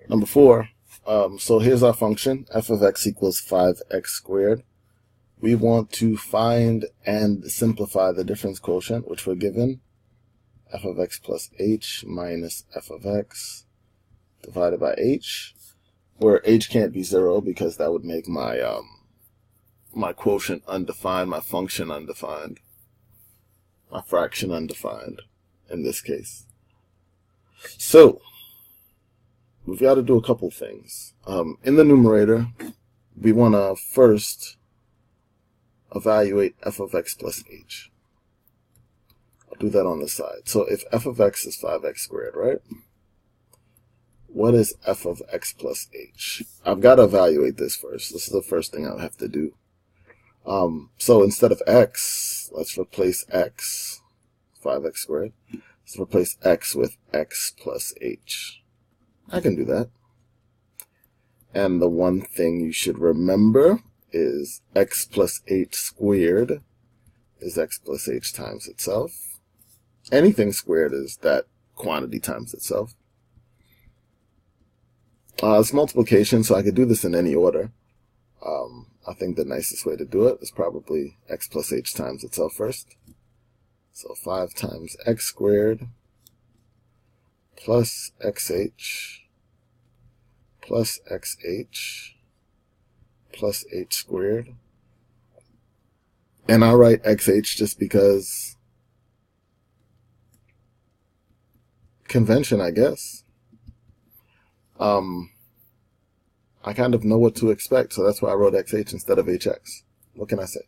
Number 4, so here's our function, f of x equals 5x squared. We want to find and simplify the difference quotient, which we're given, f of x plus h minus f of x divided by h, where h can't be 0 because that would make my my quotient undefined, my function undefined, my fraction undefined in this case. So we've got to do a couple things. In the numerator, we want to first evaluate f of x plus h. I'll do that on the side. So if f of x is 5x squared, right? What is f of x plus h? I've got to evaluate this first. This is the first thing I'll have to do. So instead of x, let's replace x, 5x squared. Let's replace x with x plus h. I can do that. And the one thing you should remember is x plus h squared is x plus h times itself. Anything squared is that quantity times itself. It's multiplication, so I could do this in any order. I think the nicest way to do it is probably x plus h times itself first. So 5 times x squared plus xh plus xh plus h squared. And I write xh just because convention, I guess. I kind of know what to expect, so that's why I wrote xh instead of hx. What can I say?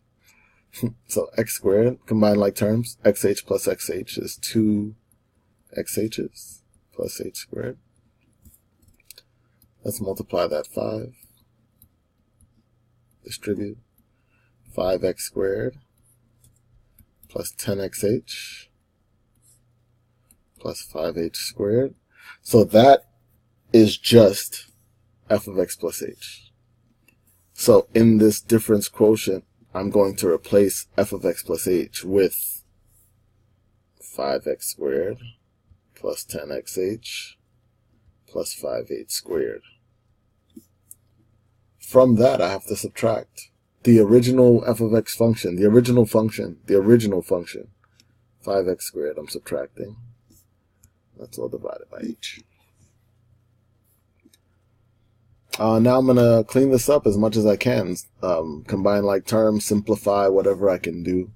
So x squared, combined like terms, xh plus xh is 2 xh's plus h squared. Let's multiply that 5. Distribute 5x squared plus 10xh plus 5h squared. So that is just f of x plus h. So in this difference quotient, I'm going to replace f of x plus h with 5x squared plus 10xh plus 5h squared. From that, I have to subtract the original f of x function, the original function, 5x squared, I'm subtracting. That's all divided by h. Now I'm going to clean this up as much as I can. Combine like terms, simplify whatever I can do.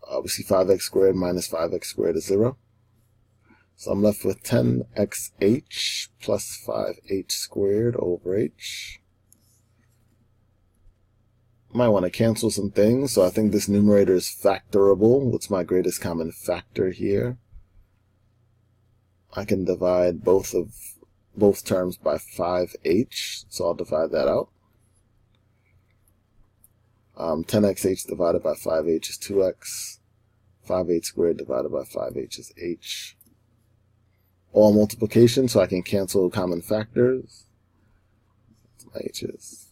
Obviously 5x squared minus 5x squared is 0. So I'm left with 10xh plus 5h squared over h. Might want to cancel some things, so I think this numerator is factorable. What's my greatest common factor here? I can divide both terms by 5h, so I'll divide that out. 10xh divided by 5h is 2x. 5h squared divided by 5h is h. All multiplication, so I can cancel common factors. That's my h's.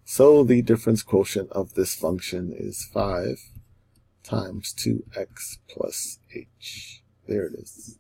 So the difference quotient of this function is 5 times 2x plus h. There it is.